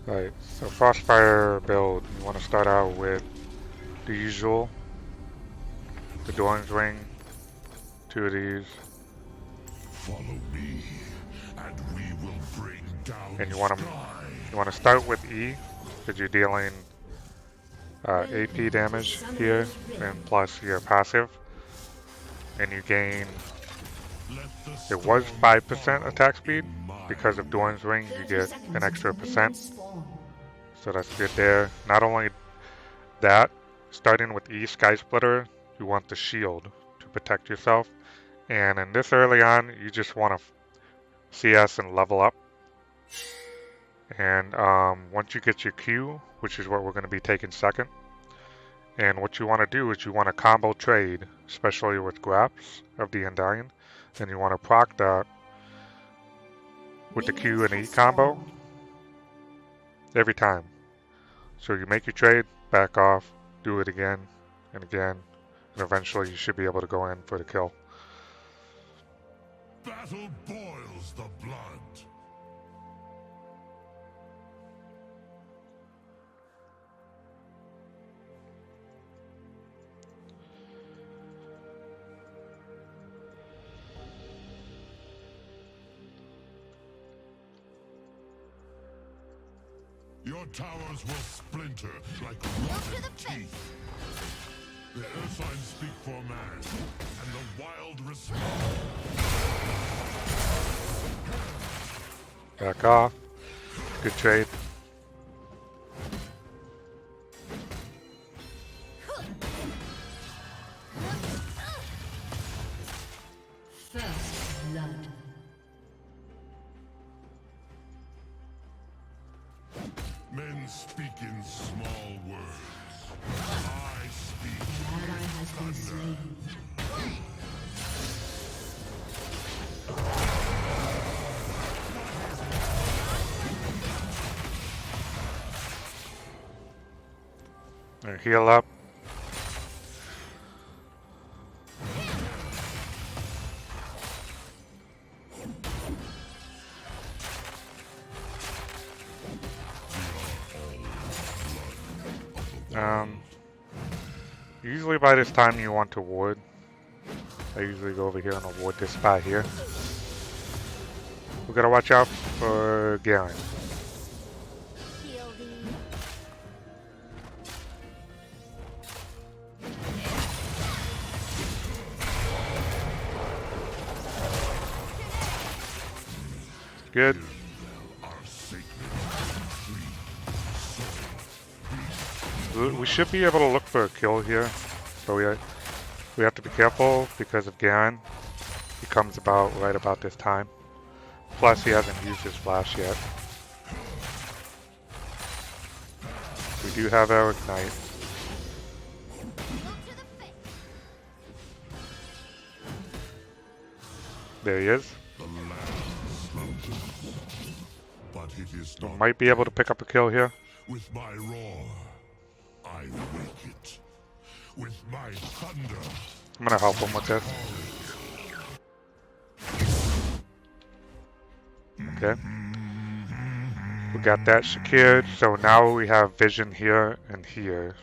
Right, so Frostfire build, you want to start out with the usual, the Doran's Ring, 2 of these. Follow me, and we will bring down And you want to start with E, because you're dealing AP damage here, and plus your passive, and you gain. It was 5% attack speed. Because of Doran's Ring, you get an extra %. So that's good there. Not only that, starting with E Sky Splitter, you want the shield to protect yourself. And in this early on, you just want to CS and level up. And once you get your Q, which is what we're going to be taking second, and what you want to do is you want to combo trade, especially with Graps of the Undying. Then you want to proc that with the Q and E combo every time. So you make your trade, back off, do it again and again, and eventually you should be able to go in for the kill. Battle boils the blood. Your towers will splinter like rotten teeth. The earth signs speak for man, and the wild respond. Back off. Good trade. First blood. Men speak in small words. I speak with thunder. And heal up. Usually by this time you want to ward. I usually go over here and ward this spot here. We gotta watch out for Garen. Good. We should be able to look for a kill here, but we have to be careful because of Garen. He comes about right about this time. Plus, he hasn't used his flash yet. We do have our ignite. There he is. We might be able to pick up a kill here. With my roar, I wake it. With my thunder, I'm gonna help him with this. Okay. We got that secured, so now we have vision here and here.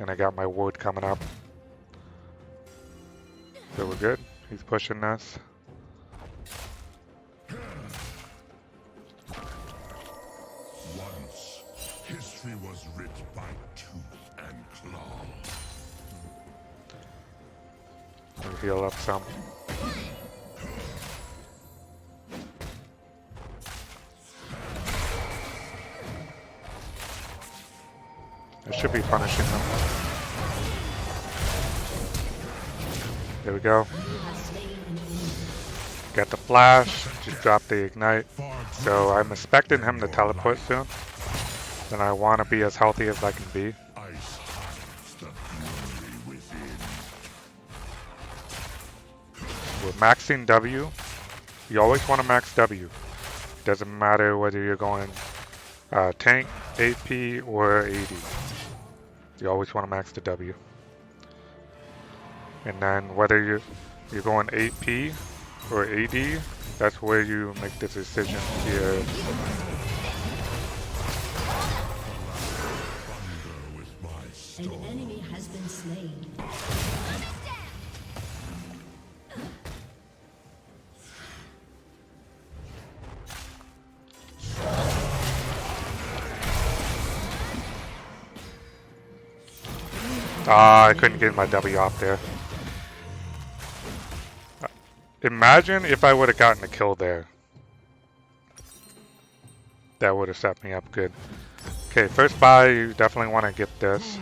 And I got my ward coming up. So we're good. He's pushing us. once history was writ by tooth and claw. We'll heal up some. I should be punishing them. There we go. Got the flash, just dropped the ignite. So I'm expecting him to teleport soon. And I want to be as healthy as I can be. We're maxing W. You always want to max W. Doesn't matter whether you're going tank, AP, or AD. You always want to max the W. And then whether you're going AP or AD, that's where you make the decision here. been slain. Ah, I couldn't get my W off there. Imagine if I would have gotten a kill there. That would have set me up good. Okay, first buy, you definitely want to get this.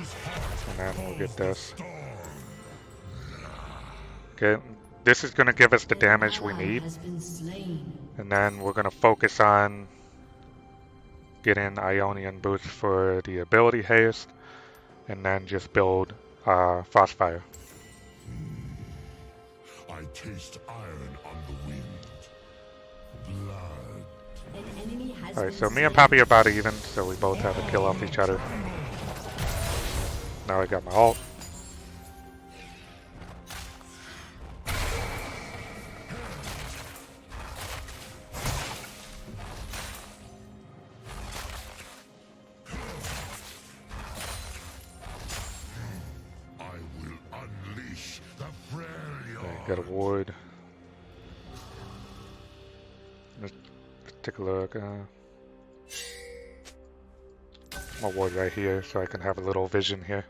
And then we'll get this. Okay, this is going to give us the damage we need. And then we're going to focus on getting Ionian boost for the ability haste. And then just build Frostfire. I taste iron on the wind. Blood. Alright, so me and Poppy are about even, so we both have a kill off each other. Now I got my ult. Got a ward. Let's take a look. My ward right here, so I can have a little vision here.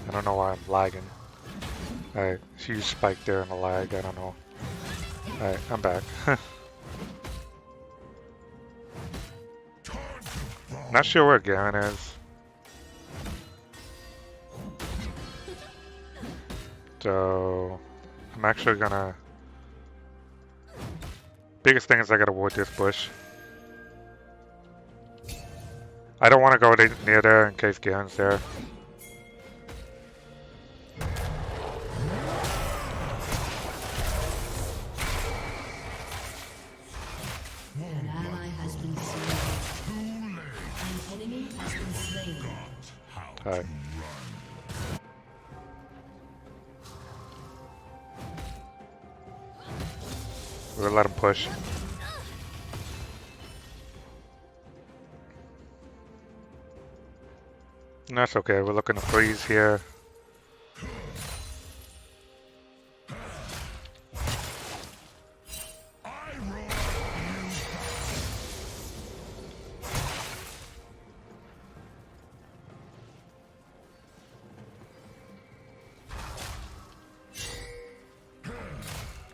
I don't know why I'm lagging. Alright, huge spike there in the lag, I don't know. Alright, I'm back. Not sure where Garen is. So, I'm actually gonna... Biggest thing is I gotta ward this bush. I don't want to go near there in case Garen's there. Alright. We're gonna let him push. And that's okay, we're looking to freeze here.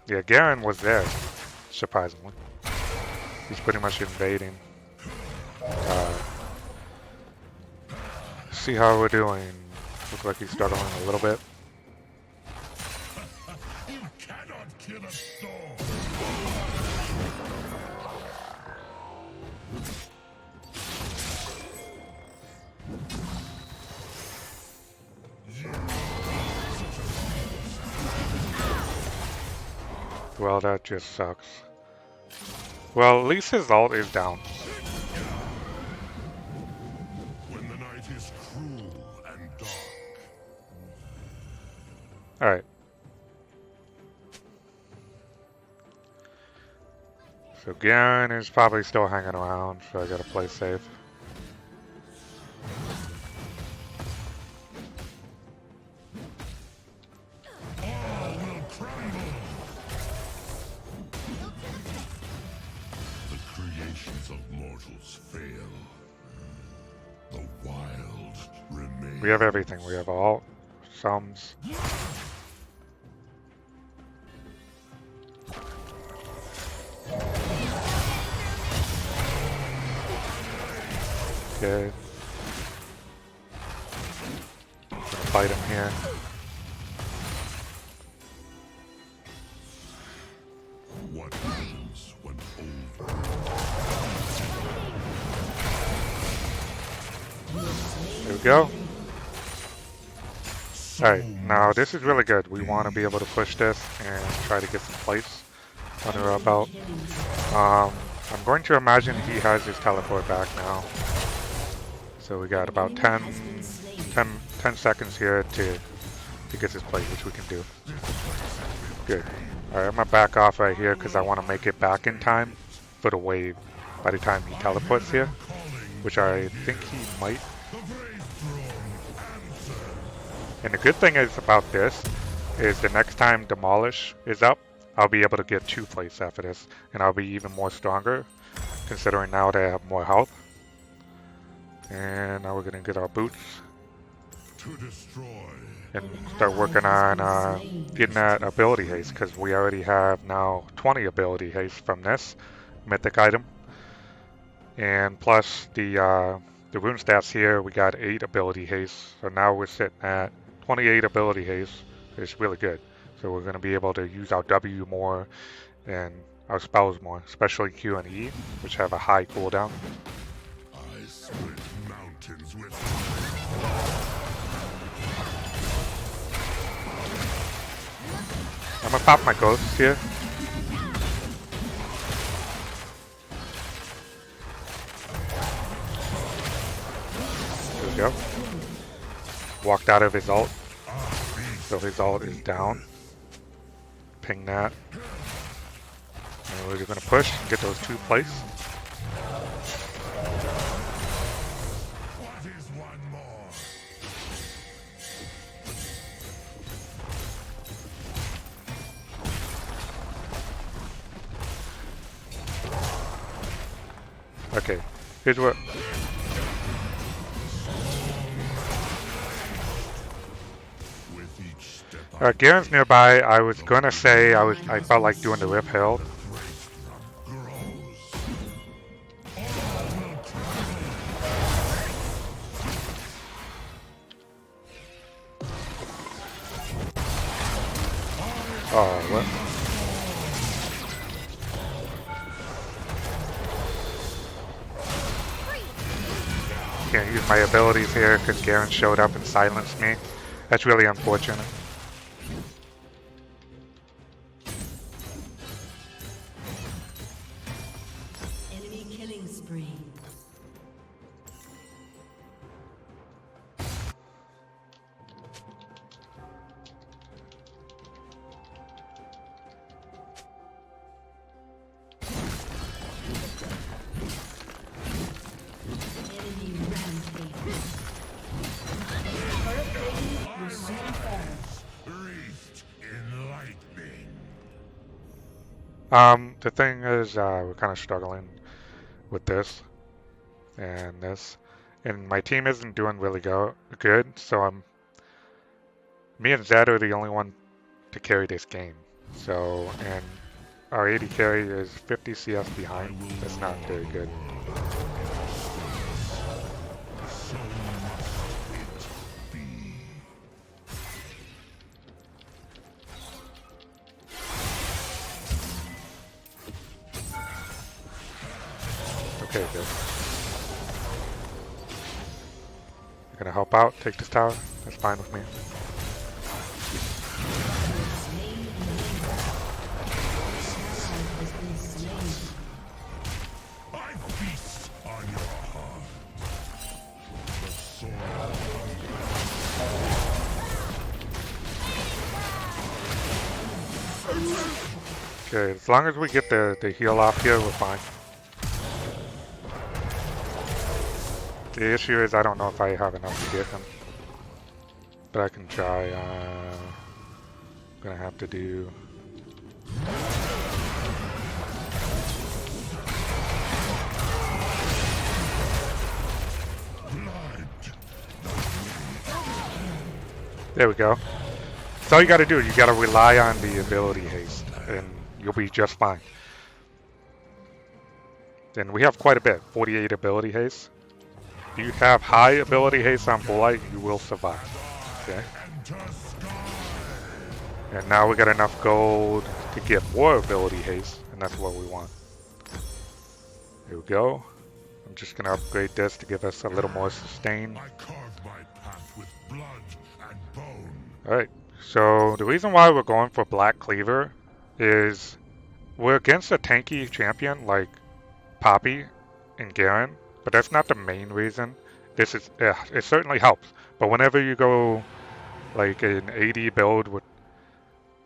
Yeah, Garen was there, surprisingly. He's pretty much invading. See how we're doing. Looks like he's struggling a little bit. You cannot kill a storm. Well, that just sucks. Well, at least his ult is down. When the night is cruel and dark. Alright. So Garen is probably still hanging around, so I gotta play safe. We have everything. We have all sums. Good. Gonna fight him here. What happens when over? There we go. Alright, now this is really good. We want to be able to push this and try to get some plates under our belt. I'm going to imagine he has his teleport back now. So we got about 10 seconds here to get this plate, which we can do. Good. Alright, I'm going to back off right here because I want to make it back in time for the wave by the time he teleports here, which I think he might. And the good thing is about this is the next time Demolish is up, I'll be able to get 2 plates after this, and I'll be even more stronger, considering now that I have more health. And now we're gonna get our boots To destroy. and start working on getting that ability haste, because we already have now 20 ability haste from this mythic item, and plus the rune stats here, we got 8 ability haste, so now we're sitting at 28 ability haste. It's really good. So we're going to be able to use our W more and our spells more, especially Q and E, which have a high cooldown. I split mountains with. I'm going to pop my ghosts here. There we go. Walked out of his ult. So his ult is down. Ping that. And we're just going to push and get those 2 plates. What is one more? Okay, here's what. Garen's nearby. I was gonna say I felt like doing the Rip Hill. Oh, what? Can't use my abilities here because Garen showed up and silenced me. That's really unfortunate. The thing is, we're kind of struggling with this and this, and my team isn't doing really good. So me and Zed are the only one to carry this game. So, and our AD carry is 50 CS behind. That's not very good. Okay, good. You're gonna help out, take this tower. That's fine with me. I feast on your heart. Okay, as long as we get the heal off here, we're fine. The issue is I don't know if I have enough to get him. But I can try. I'm gonna have to do... There we go. That's all you gotta do. You gotta rely on the ability haste, and you'll be just fine. And we have quite a bit, 48 ability haste. If you have high ability haste on Volite, you will survive. Okay. And now we got enough gold to get more ability haste, and that's what we want. Here we go. I'm just gonna upgrade this to give us a little more sustain. Alright, so the reason why we're going for Black Cleaver is we're against a tanky champion like Poppy and Garen, but that's not the main reason. This is, it certainly helps, but whenever you go like an AD build with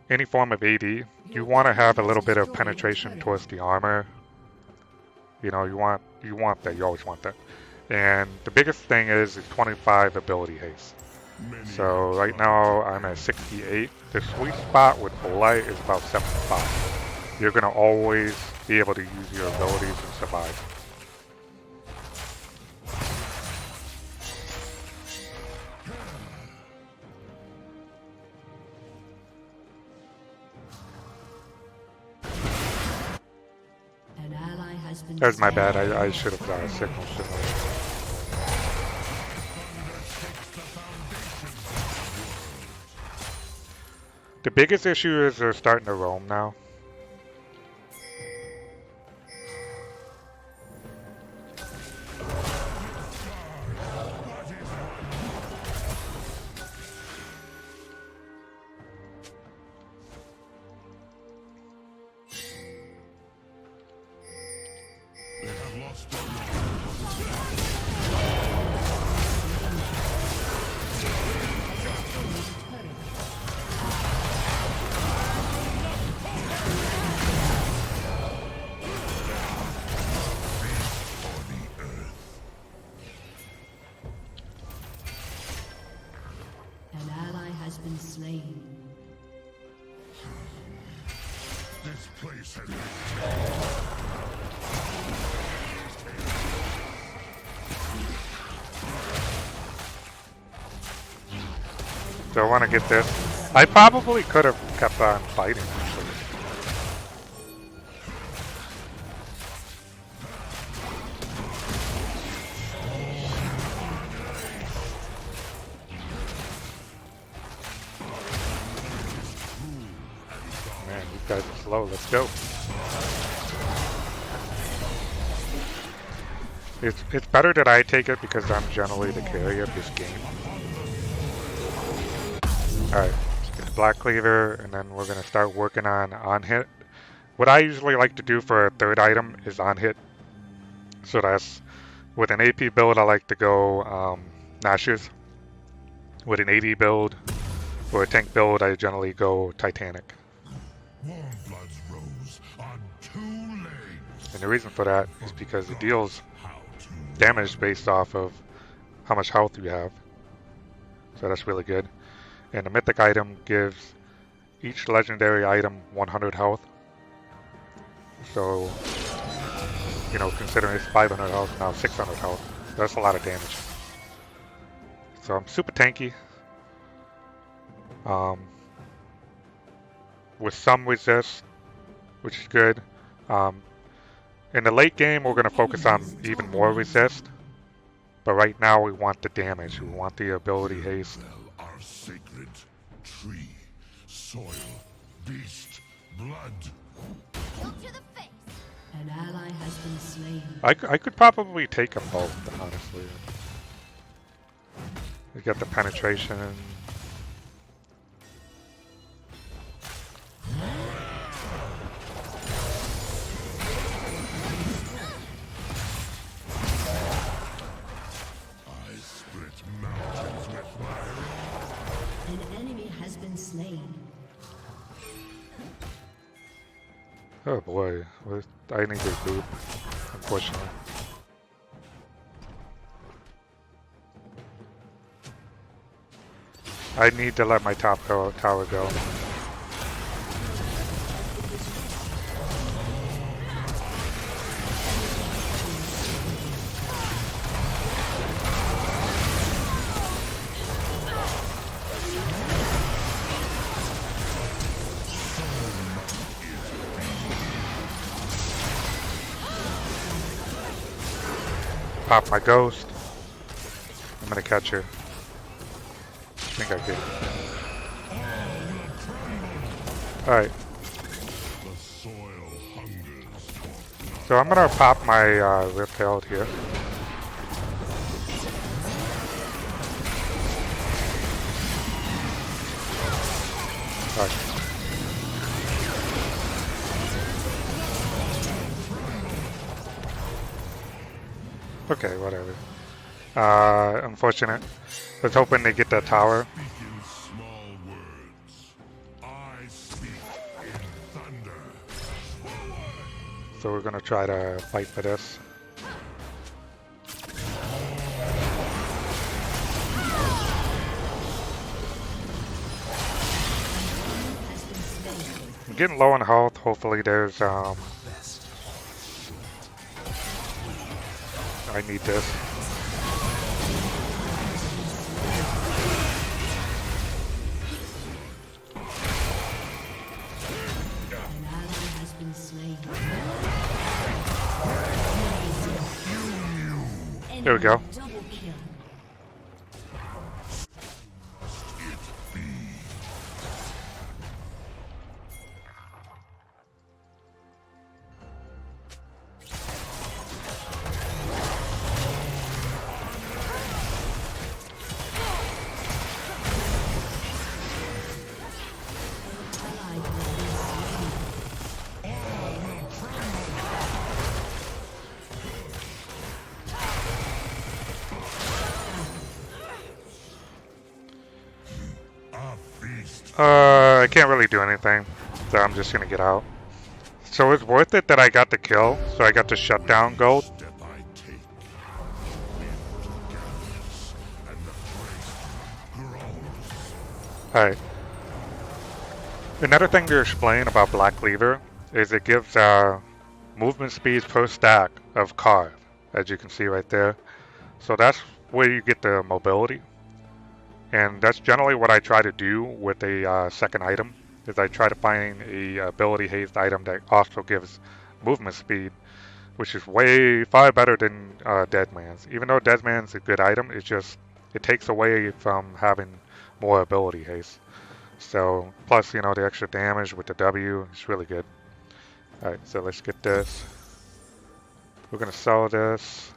any form of AD, you want to have a little bit of penetration towards the armor. You know, you want that, you always want that. And the biggest thing is 25 ability haste. So right now I'm at 68. The sweet spot with Volite is about 75. You're gonna always be able to use your abilities and survive. That's my bad. I should have signaled. The biggest issue is they're starting to roam now. So I want to get this. I probably could have kept on fighting, actually. Man, these guys are slow. Let's go. It's better that I take it because I'm generally the carrier of this game. Alright, let's get the Black Cleaver, and then we're going to start working on hit. What I usually like to do for a third item is on hit. So that's, with an AP build I like to go Nashes. With an AD build, or a tank build, I generally go Titanic. And the reason for that is because it deals damage based off of how much health you have. So that's really good. And the mythic item gives each legendary item 100 health. So, you know, considering it's 500 health, now 600 health. That's a lot of damage. So I'm super tanky. With some resist, which is good. In the late game, we're going to focus on even more resist. But right now, we want the damage. We want the ability haste. Our sacred tree, soil, beast, blood. Look to the face. An ally has been slain. I could probably take them both, honestly. We got the penetration. Slain. Oh boy, I need a boop, unfortunately. I need to let my top tower go. Pop my ghost. I'm gonna catch her. I think I did. Alright. The soil hungers. So I'm gonna pop my Rift Herald here. Alright. Okay, whatever. Unfortunate. I was hoping they get that tower. Speak in small words. I speak in thunder. So we're gonna try to fight for this. I'm getting low on health. Hopefully there's I need this. There we go. I can't really do anything, so I'm just gonna get out. So it's worth it that I got the kill, so I got the shutdown gold. Step I take into gathers, and the place grows. Alright. Another thing to explain about Black Cleaver is it gives movement speeds per stack of card, as you can see right there. So that's where you get the mobility. And that's generally what I try to do with a second item, is I try to find a ability haste item that also gives movement speed, which is way far better than Deadman's. Even though Deadman's a good item, it takes away from having more ability haste. So plus, you know, the extra damage with the W is really good. Alright, so let's get this. We're gonna sell this.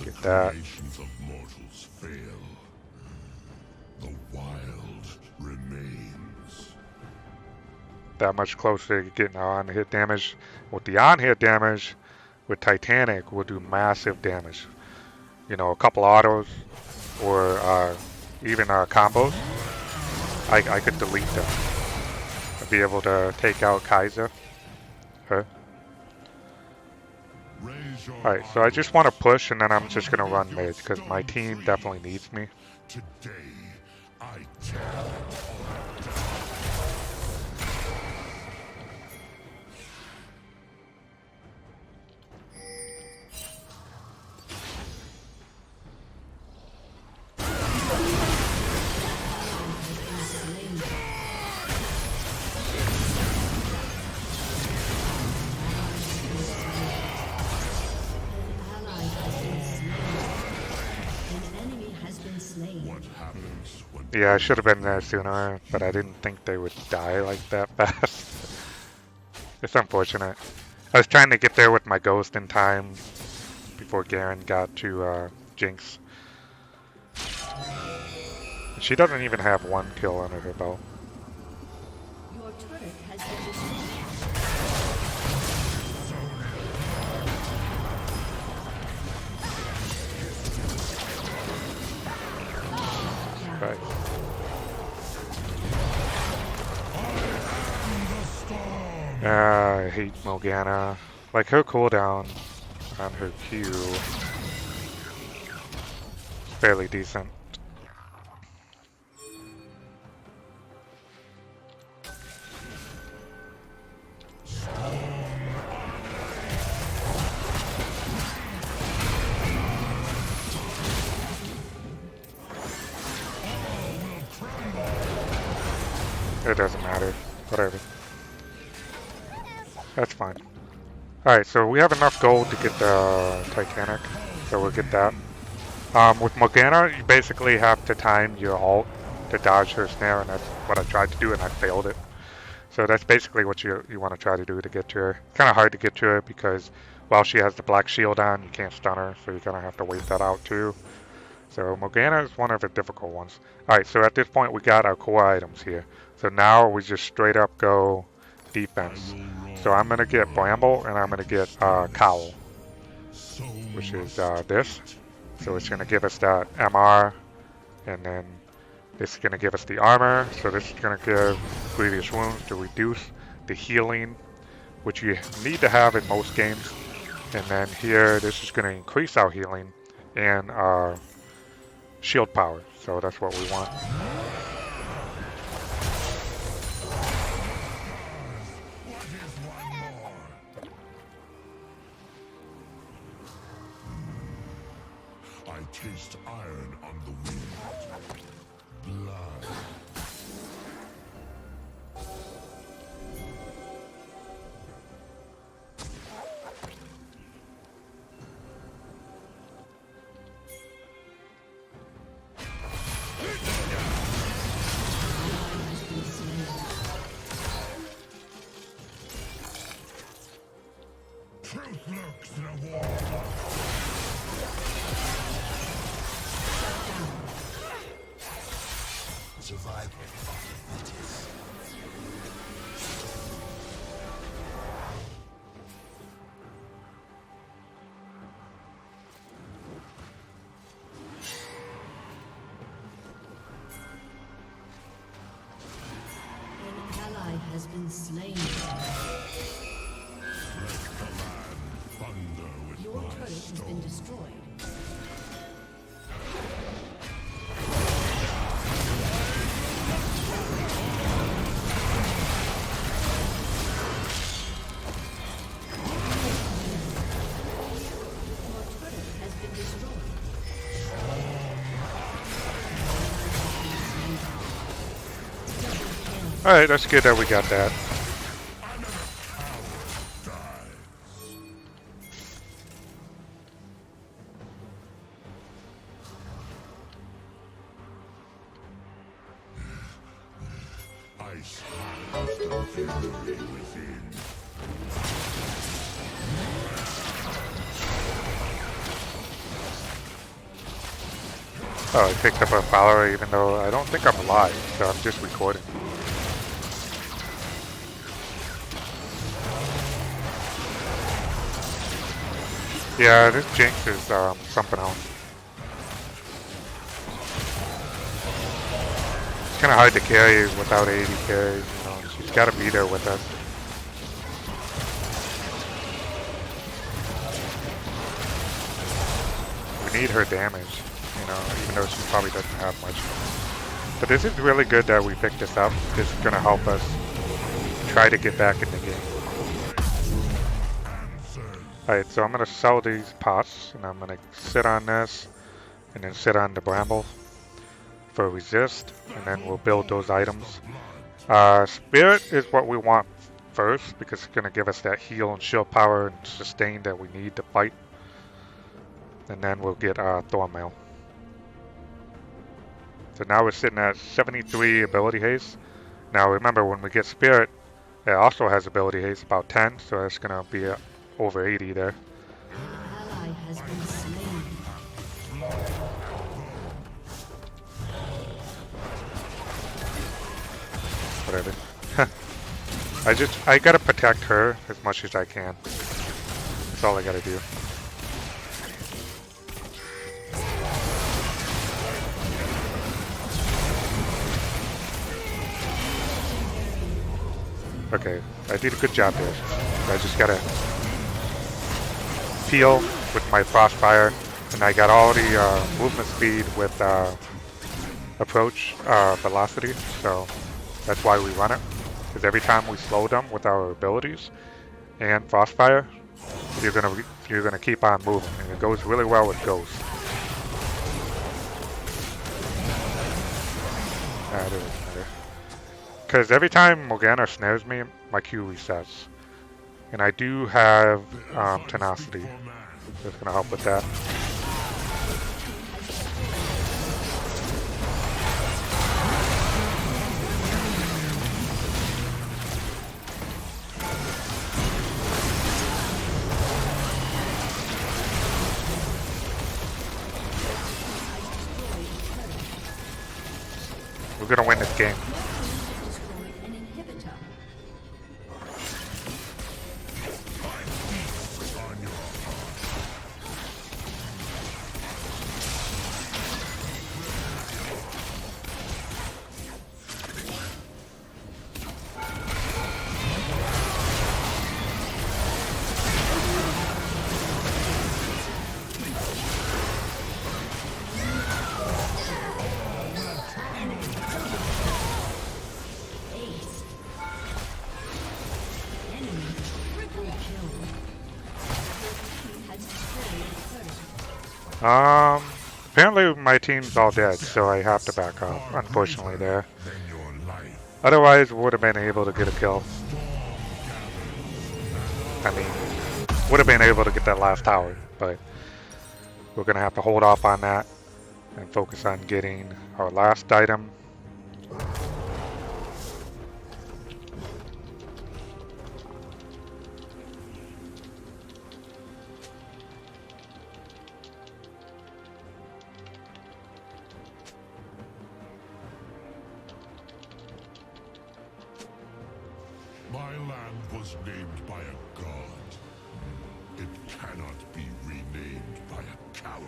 Get that. Creations of mortals fail. The wild remains. That much closer to getting our on-hit damage. With the on-hit damage, with Titanic, we'll do massive damage. You know, a couple autos, or even combos. I could delete them. I'd be able to take out Kaiser. Her. Alright, so I just want to push, and then I'm just going to run mid, because my team definitely needs me. Today, I tell Yeah, I should have been there sooner, but I didn't think they would die like that fast. It's unfortunate. I was trying to get there with my ghost in time before Garen got to Jinx. She doesn't even have one kill under her belt. Your turret has been destroyed. Right. I hate Morgana. Like, her cooldown on her Q is fairly decent. It doesn't matter. Whatever. That's fine. Alright, so we have enough gold to get the Titanic. So we'll get that. With Morgana, you basically have to time your ult to dodge her snare, and that's what I tried to do, and I failed it. So that's basically what you want to try to do to get to her. Kind of hard to get to her because while she has the black shield on, you can't stun her, so you're going to have to wait that out too. So Morgana is one of the difficult ones. Alright, so at this point we got our core items here. So now we just straight up go defense. So I'm going to get Bramble and I'm going to get Cowl, which is this. So it's going to give us that MR, and then this is going to give us the armor. So this is going to give previous wounds to reduce the healing, which you need to have in most games. And then here, this is going to increase our healing and our shield power. So that's what we want. I taste iron on the wind. Blood. Truth lurks in a wall. Survival of the fittest. An ally has been slain. Thunder with Your my turret has been destroyed. Alright, that's good that we got that. Ice hides the fury within. Oh, I picked up a follower even though I don't think I'm alive, so I'm just recording. Yeah, this Jinx is something else. It's kind of hard to carry without AD carries, you know. She's got to be there with us. We need her damage, you know, even though she probably doesn't have much. But this is really good that we picked this up. This is going to help us try to get back in the game. Alright, so I'm going to sell these pots, and I'm going to sit on this, and then sit on the bramble for resist, and then we'll build those items. Spirit is what we want first, because it's going to give us that heal and shield power and sustain that we need to fight. And then we'll get Thornmail. So now we're sitting at 73 ability haste. Now remember, when we get Spirit, it also has ability haste, about 10, so that's going to be over 80 there. An ally has been slain. Whatever. I gotta protect her as much as I can. That's all I gotta do. Okay, I did a good job there. I just gotta peel with my Frostfire, and I got all the movement speed with approach velocity, so that's why we run it. Because every time we slow them with our abilities and Frostfire, you're gonna keep on moving, and it goes really well with Ghost. It doesn't matter. Because every time Morgana snares me, my Q resets. And I do have tenacity. That's gonna help with that. We're gonna win this game. Destroyed an inhibitor. On your Ace. Enemy triple kill. Team has destroyed a turret. Apparently my team's all dead, so I have to back up, unfortunately there. than your life. Otherwise, would have been able to get a kill. I mean, would have been able to get that last tower, but we're gonna have to hold off on that and focus on getting our last item. My land was named by a god. It cannot be renamed by a coward.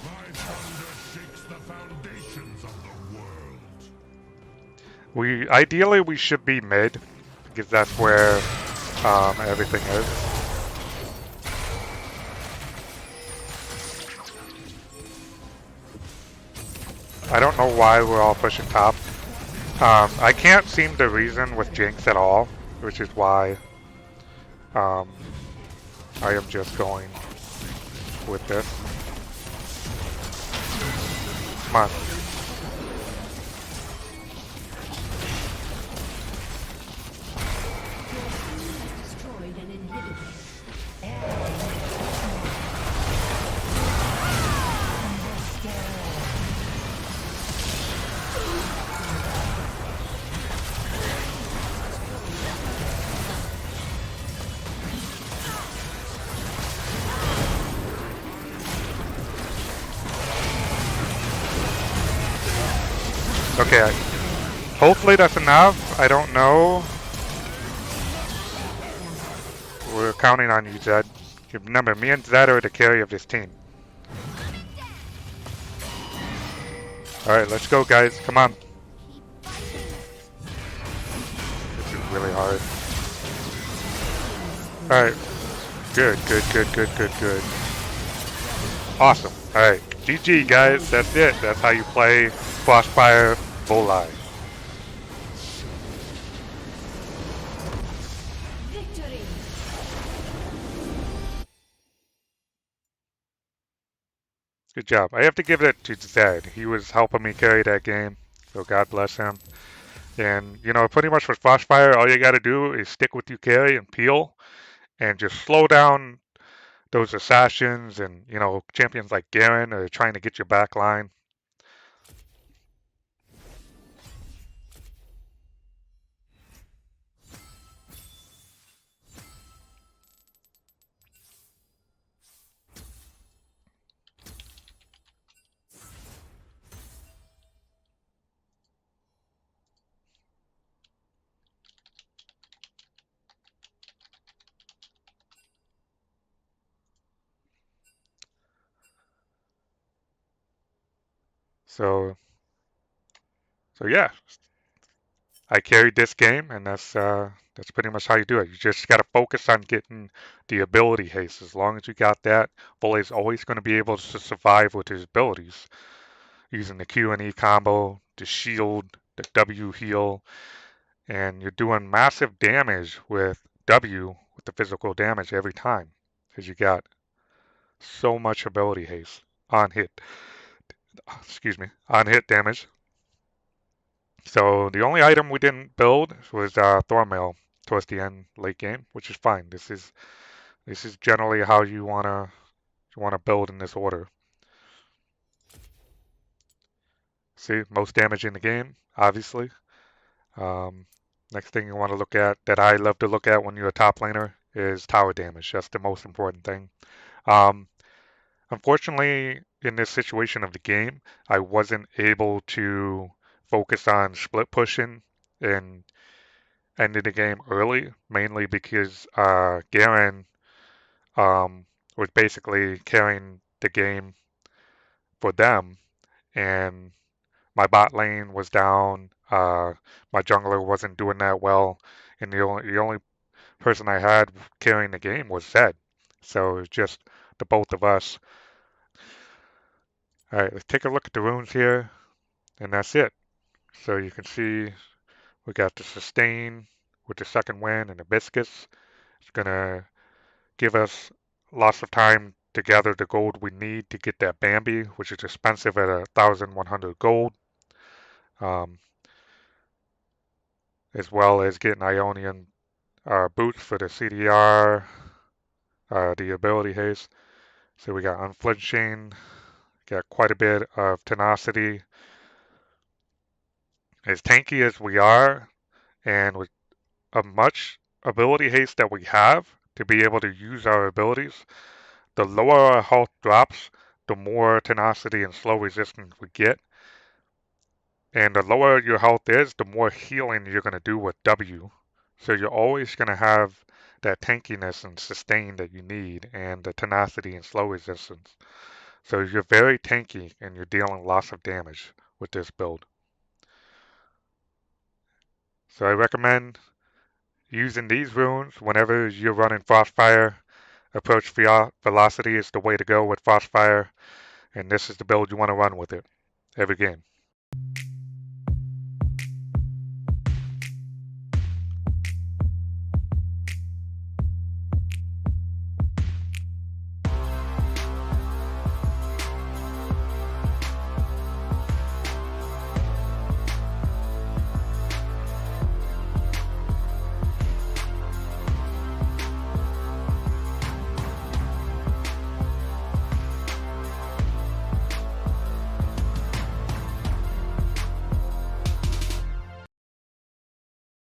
My thunder shakes the foundations of the world. Ideally we should be mid, because that's where everything is. I don't know why we're all pushing top. I can't seem to reason with Jinx at all, which is why I am just going with this. Come on. Destroyed an inhibitor. Okay, hopefully that's enough. I don't know. We're counting on you, Zed. Remember, me and Zed are the carry of this team. Alright, let's go, guys. Come on. This is really hard. Alright. Good, good, good, good, good, good. Awesome. Alright. GG, guys. That's it. That's how you play Frostfire Gauntlet. Victory. Good job. I have to give it to Zed. He was helping me carry that game, so God bless him. And, you know, pretty much with Frostfire, all you got to do is stick with your carry and peel, and just slow down those assassins and, you know, champions like Garen are trying to get your back line. So yeah, I carried this game, and that's pretty much how you do it. You just got to focus on getting the ability haste. As long as you got that, Volley's always going to be able to survive with his abilities. using the Q and E combo, the shield, the W heal, and you're doing massive damage with W with the physical damage every time because you got so much ability haste on hit. Excuse me, on hit damage. So the only item we didn't build was Thornmail towards the end late game, which is fine. This is generally how you wanna build in this order. See, most damage in the game, obviously. Um, Next thing you want to look at that I love to look at when you're a top laner is tower damage. That's the most important thing. Um, Unfortunately, in this situation of the game, I wasn't able to focus on split pushing and ended the game early, mainly because Garen was basically carrying the game for them, and my bot lane was down. My jungler wasn't doing that well, and the only person I had carrying the game was Zed. So it was just the both of us. All right, let's take a look at the runes here, and that's it. So you can see we got the sustain with the second wind and the biscuits. It's gonna give us lots of time to gather the gold we need to get that Bambi, which is expensive at 1,100 gold, um, as well as getting Ionian boots for the CDR, the ability haste. So we got unflinching, got quite a bit of tenacity. As tanky as we are, and with a much ability haste that we have to be able to use our abilities, the lower our health drops, the more tenacity and slow resistance we get. And the lower your health is, the more healing you're going to do with W. So you're always going to have that tankiness and sustain that you need, and the tenacity and slow resistance. So you're very tanky and you're dealing lots of damage with this build. So I recommend using these runes whenever you're running Frostfire. Approach velocity is the way to go with Frostfire, and this is the build you want to run with it every game.